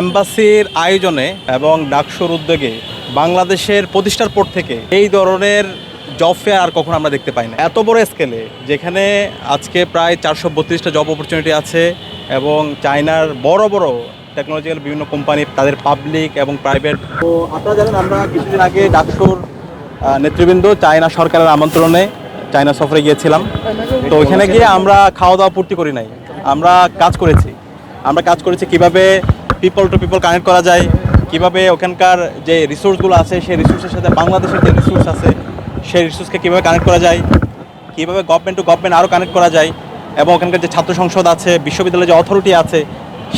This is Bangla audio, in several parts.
এম্বাসির আয়োজনে এবং ডাকসুর উদ্যোগে বাংলাদেশের প্রতিষ্ঠার পর থেকে এই ধরনের জব ফেয়ার আর কখনো আমরা দেখতে পাই না এত বড় স্কেলে, যেখানে আজকে প্রায় 432টা জব অপরচুনিটি আছে এবং চায়নার বড় বড় টেকনোলজিক্যাল বিভিন্ন কোম্পানি, তাদের পাবলিক এবং প্রাইভেট। তো আপনারা জানেন, আমরা কিছুদিন আগে ডাকসুর নেতৃবৃন্দ চায়না সরকারের আমন্ত্রণে চায়না সফরে গিয়েছিলাম। তো ওইখানে গিয়ে আমরা খাওয়া দাওয়া পূর্তি করি নাই, আমরা কাজ করেছি কীভাবে পিপল টু পিপল কানেক্ট করা যায়, কিভাবে ওখানকার যে রিসোর্সগুলো আছে সেই রিসোর্সের সাথে বাংলাদেশের যে রিসোর্স আছে সেই রিসোর্সকে কীভাবে কানেক্ট করা যায়, কীভাবে গভর্নমেন্ট টু গভর্নমেন্ট আরও কানেক্ট করা যায়, এবং ওখানকার যে ছাত্র সংসদ আছে, বিশ্ববিদ্যালয়ের যে অথরিটি আছে,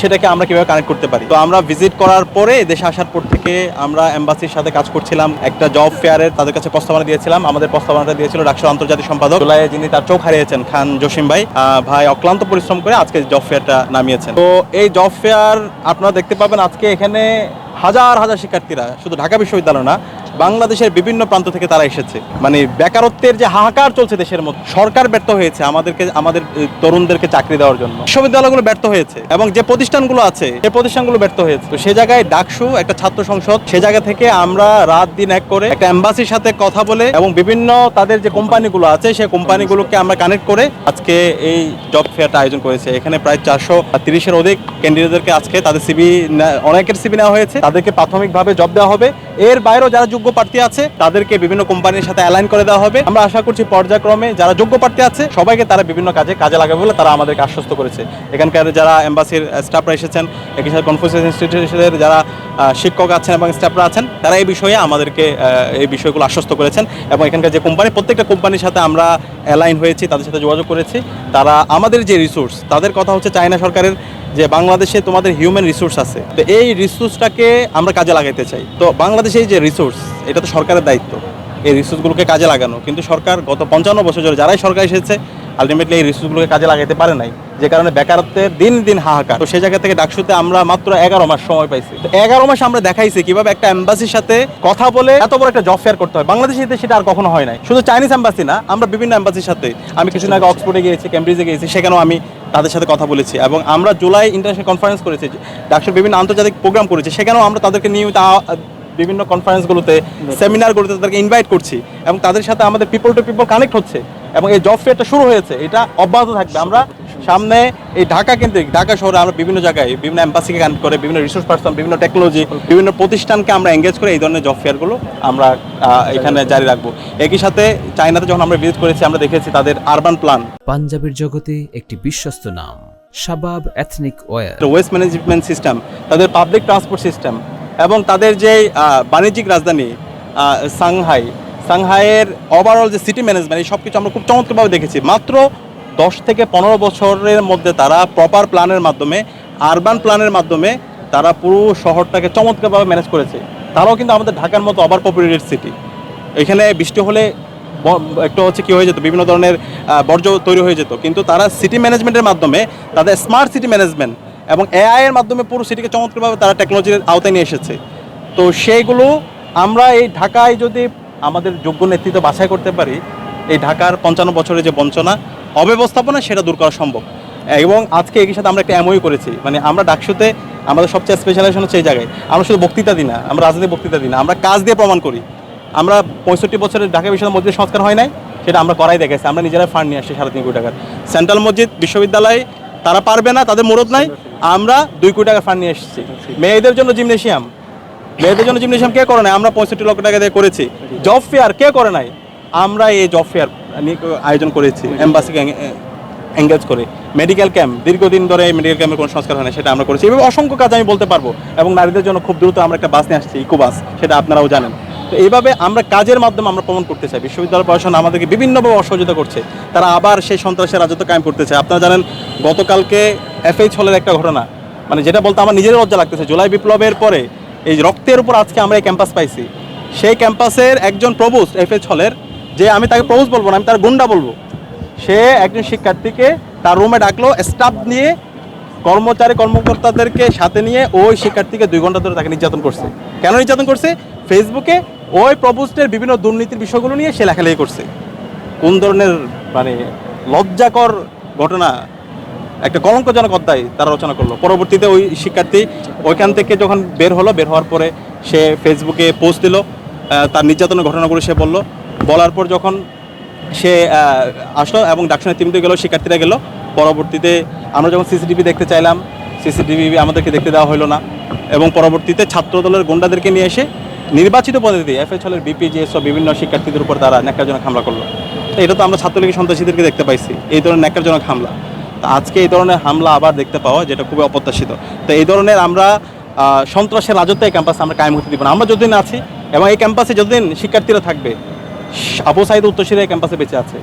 সেটাকে আমরা কীভাবে কানেক্ট করতে পারি। তো আমরা ভিজিট করার পরে দেশে আসার পর থেকে আমরা এম্বাসির সাথে কাজ করছিলাম। একটা জব ফেয়ারের তাদের কাছে প্রস্তাবনা দিয়েছিলাম। আমাদের প্রস্তাবনাটা দিয়েছিল ডাকসুর আন্তর্জাতিক সম্পাদক জুলাইয়ে, যিনি তার চোখ হারিয়েছেন, খান জসিম ভাই। ভাই অক্লান্ত পরিশ্রম করে আজকে জব ফেয়ারটা নামিয়েছেন। তো এই জব ফেয়ার আপনারা দেখতে পাবেন আজকে এখানে হাজার হাজার শিক্ষার্থীরা, শুধু ঢাকা বিশ্ববিদ্যালয় না, বাংলাদেশের বিভিন্ন প্রান্ত থেকে তারা এসেছে। মানে বেকারত্বের যে হাহাকার চলছে দেশের মধ্যে, সরকার ব্যর্থ হয়েছে আমাদের তরুণদেরকে চাকরি দেওয়ার জন্য, বিশ্ববিদ্যালয়গুলো ব্যর্থ হয়েছে এবং যে প্রতিষ্ঠানগুলো আছে সেই প্রতিষ্ঠানগুলো ব্যর্থ হয়েছে। তো সে জায়গায় ডাকসু একটা ছাত্র সংসদ, সে জায়গা থেকে আমরা রাত দিন এক করে একটা এম্বাসির সাথে কথা বলে এবং বিভিন্ন তাদের যে কোম্পানিগুলো আছে সেই কোম্পানিগুলোকে আমরা কানেক্ট করে আজকে এই জব ফেয়ারটা আয়োজন করেছে। এখানে প্রায় 430-এর অধিক ক্যান্ডিডেটদেরকে আজকে তাদের অনেকের সিবি নেওয়া হয়েছে, তাদেরকে প্রাথমিকভাবে জব দেওয়া হবে। এর বাইরেও যারা যোগ্য প্রার্থী আছে তাদেরকে বিভিন্ন কোম্পানির সাথে অ্যালাইন করে দেওয়া হবে। আমরা আশা করছি পর্যায়ক্রমে যারা যোগ্য প্রার্থী আছে সবাইকে তারা বিভিন্ন কাজে লাগাবে বলে তারা আমাদেরকে আশ্বস্ত করেছে। এখানকার যারা এম্বাসির স্টাফরা এসেছেন, একই সাথে কনফুসিয়াস ইনস্টিটিউটের যারা শিক্ষক আছেন এবং স্টাফরা আছেন, তারা এই বিষয়ে আমাদেরকে এই বিষয়গুলো আশ্বস্ত করেছেন। এবং এখানকার যে কোম্পানি, প্রত্যেকটা কোম্পানির সাথে আমরা অ্যালাইন হয়েছি, তাদের সাথে যোগাযোগ করেছি। তারা আমাদের যে রিসোর্স, তাদের কথা হচ্ছে চায়না সরকারের যে বাংলাদেশে তোমাদের হিউম্যান রিসোর্স আছে, তো এই রিসোর্সটাকে আমরা কাজে লাগাইতে চাই। তো বাংলাদেশে যে রিসোর্স, এটা তো সরকারের দায়িত্ব এই রিসোর্সগুলোকে কাজে লাগানো, কিন্তু সরকার গত 55 বছর ধরে যারাই সরকার এসেছে আলটিমেটলি এই রিসোর্সগুলোকে কাজে লাগাতে পারে নাই, যে কারণে বেকারত্বের দিন দিন হাহাকার। তো সেই জায়গা থেকে ডাকসুতে আমরা মাত্র 11 মাস সময় পাইছি। তো 11 মাস আমরা দেখাইছি কিভাবে একটা এম্বাসির সাথে কথা বলে এত বড় একটা জব ফেয়ার করতে হয়। বাংলাদেশে সেটা আর কখনো হয় নাই। শুধু চাইনিজ এম্বাসি না, আমরা বিভিন্ন এম্বাসির সাথে, আমি কিছুদিন আগে অক্সফোর্ডে গিয়েছি, ক্যামব্রিজে গিয়েছি, সেখানেও আমি তাদের সাথে কথা বলেছি। এবং আমরা জুলাই ইন্টারন্যাশনাল কনফারেন্স করেছি, ডাকসুর বিভিন্ন আন্তর্জাতিক প্রোগ্রাম করেছি, সেখানেও আমরা তাদেরকে নিয়মিত বিভিন্ন কনফারেন্সগুলোতে, সেমিনারগুলোতে তাদেরকে ইনভাইট করছি এবং তাদের সাথে আমাদের পিপল টু পিপল কানেক্ট হচ্ছে। এবং এই জব ফেয়ারটা শুরু হয়েছে, এটা অব্যাহত থাকবে। আমরা সামনে এই ঢাকা শহরে আমরা বিভিন্ন জায়গায় বিভিন্ন এম্বাসিকে কানেক্ট করে, বিভিন্ন রিসোর্স পার্সন, বিভিন্ন টেকনোলজি, বিভিন্ন প্রতিষ্ঠানকে আমরা এঙ্গেজ করে এই ধরনের জব ফেয়ারগুলো আমরা এখানে জারি রাখবো। একই সাথে চায়নাতে যখন আমরা ভিজিট করেছি, আমরা দেখেছি তাদের আরবান প্ল্যান। পাঞ্জাবের জগতে একটি বিশ্বস্ত নাম শাবাব ethnic wear, waste management system, তাদের পাবলিক ট্রান্সপোর্ট সিস্টেম এবং তাদের যে বাণিজ্যিক রাজধানী সাংহাইয়ের ওভারঅল যে সিটি ম্যানেজমেন্ট, এই সব কিছু আমরা খুব চমৎকারভাবে দেখেছি। মাত্র 10 থেকে 15 বছরের মধ্যে তারা প্রপার প্ল্যানের মাধ্যমে, আরবান প্ল্যানের মাধ্যমে তারা পুরো শহরটাকে চমৎকারভাবে ম্যানেজ করেছে। তারাও কিন্তু আমাদের ঢাকার মতো ওভার পপুলেটেড সিটি, এখানে বৃষ্টি হলে একটু কী হয়ে যেত, বিভিন্ন ধরনের বর্জ্য তৈরি হয়ে যেত, কিন্তু তারা সিটি ম্যানেজমেন্টের মাধ্যমে, তাদের স্মার্ট সিটি ম্যানেজমেন্ট এবং এআই এর মাধ্যমে পুরো সিটিকে চমৎকারভাবে তারা টেকনোলজির আওতায় নিয়ে এসেছে। তো সেইগুলো আমরা এই ঢাকায় যদি আমাদের যোগ্য নেতৃত্ব বাছাই করতে পারি, এই ঢাকার 55 বছরের যে বঞ্চনা, অব্যবস্থাপনা, সেটা দূর করা সম্ভব। এবং আজকে একই সাথে আমরা একটা এমওইউ করেছি। মানে আমরা ডাকসুতে আমাদের সবচেয়ে স্পেশালাইজেশন হচ্ছে এই জায়গায়, আমরা শুধু বক্তৃতা দিই না, আমরা রাজনৈতিক বক্তৃতা দিই না, আমরা কাজ দিয়ে প্রমাণ করি। আমরা 65 বছরের ঢাকা বিশ্ববিদ্যালয় মসজিদ সংস্কার হয় নাই, সেটা আমরা করাই দেখেছি। আমরা নিজেরাই ফান্ড নিয়ে আসছি 3.5 কোটি টাকার। সেন্ট্রাল মসজিদ বিশ্ববিদ্যালয় তারা পারবে না, তাদের মুরদ নাই, আমরা 2 কোটি টাকা ফান্ড নিয়ে এসেছি। মেয়েদের জন্য জিমনেশিয়াম কে করে নাই? আমরা 65 লক্ষ টাকা দিয়ে করেছি। জব ফেয়ার কে করে নাই? আমরা এই জব ফেয়ার আয়োজন করেছি এম্বাসিকে এঙ্গেজ করে। মেডিকেল ক্যাম্প, দীর্ঘদিন ধরে মেডিকেল ক্যাম্পের কোনো সংস্কার হয় না, সেটা আমরা করেছি। এভাবে অসংখ্য কাজ আমি বলতে পারবো। এবং নারীদের জন্য খুব দ্রুত আমরা একটা বাস নিয়ে আসছি, ইকো বাস, সেটা আপনারাও জানেন। তো এইভাবে আমরা কাজের মাধ্যমে আমরা প্রমাণ করতে চাই বিশ্ববিদ্যালয় প্রশাসন আমাদেরকে বিভিন্নভাবে অসহযোগিতা করছে, তারা আবার সেই সন্ত্রাসের রাজত্ব কায়েম করতে চায়। আপনারা জানেন গতকালকে FH হলের একটা ঘটনা, মানে যেটা বলতে আমার নিজেরই লজ্জা লাগতেছে। জুলাই বিপ্লবের পরে এই রক্তের উপর আজকে আমরা এই ক্যাম্পাস পাইছি। সেই ক্যাম্পাসের একজন প্রভোস্ট FH হলের, যে আমি তাকে প্রভোস্ট বলবো না, আমি তার গুন্ডা বলবো, সে একজন শিক্ষার্থীকে তার রুমে ডাকলো, স্টাফ নিয়ে, কর্মকর্তাদেরকে সাথে নিয়ে ওই শিক্ষার্থীকে 2 ঘন্টা ধরে তাকে নির্যাতন করছে। কেন নির্যাতন করছে? ফেসবুকে ওই প্রভোস্টের বিভিন্ন দুর্নীতির বিষয়গুলো নিয়ে সে লেখালেখি করছে। কোন ধরনের মানে লজ্জাকর ঘটনা! একটা কলঙ্কজনক অধ্যায় তারা রচনা করলো। পরবর্তীতে ওই শিক্ষার্থী ওইখান থেকে যখন বের হওয়ার পরে সে ফেসবুকে পোস্ট দিল, তার নির্যাতনের ঘটনাগুলো সে বলার পর যখন সে আসলো এবং ডাকসুনে টিমতে গেল, শিক্ষার্থীরা গেল। পরবর্তীতে আমরা যখন সিসিটিভি দেখতে চাইলাম, সিসিটিভি আমাদেরকে দেখতে দেওয়া হলো না, এবং পরবর্তীতে ছাত্রদলের গুন্ডাদেরকে নিয়ে এসে নির্বাচিত পদ্ধতি এফএচএলের বিপিজিএস বিভিন্ন শিক্ষার্থীদের উপর তারা ন্যাক্কারজনক হামলা করলো। তো এটা তো আমরা ছাত্রলীগের সন্ত্রাসীদেরকে দেখতে পাইছি, এই ধরনের ন্যাক্কারজনক হামলা। তো আজকে এই ধরনের হামলা আবার দেখতে পাওয়া, যেটা খুবই অপ্রত্যাশিত। তো এই ধরনের আমরা সন্ত্রাসের রাজত্ব এই ক্যাম্পাসে আমরা কায়েম হতে দিব না। আমরা যতদিন আছি এবং এই ক্যাম্পাসে যতদিন শিক্ষার্থীরা থাকবে, আবু সাঈদ উত্তরসূরি এই ক্যাম্পাসে বেঁচে আছে।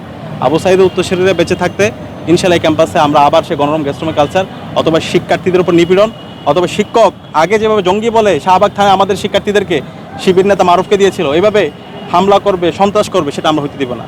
আবু সাঈদ উত্তরসূরিরা বেঁচে থাকতে ইনশাল্লাহ এই ক্যাম্পাসে আমরা আবার সে গণরম গ্যাস্ট্রোমি কালচার অথবা শিক্ষার্থীদের উপর নিপীড়ন অথবা শিক্ষক আগে যেভাবে জঙ্গি বলে শাহবাগ থানায় আমাদের শিক্ষার্থীদেরকে শিবির নেতা মারুফকে দিয়েছিল, এইভাবে হামলা করবে, সন্ত্রাস করবে, সেটা আমরা হতে দিব না।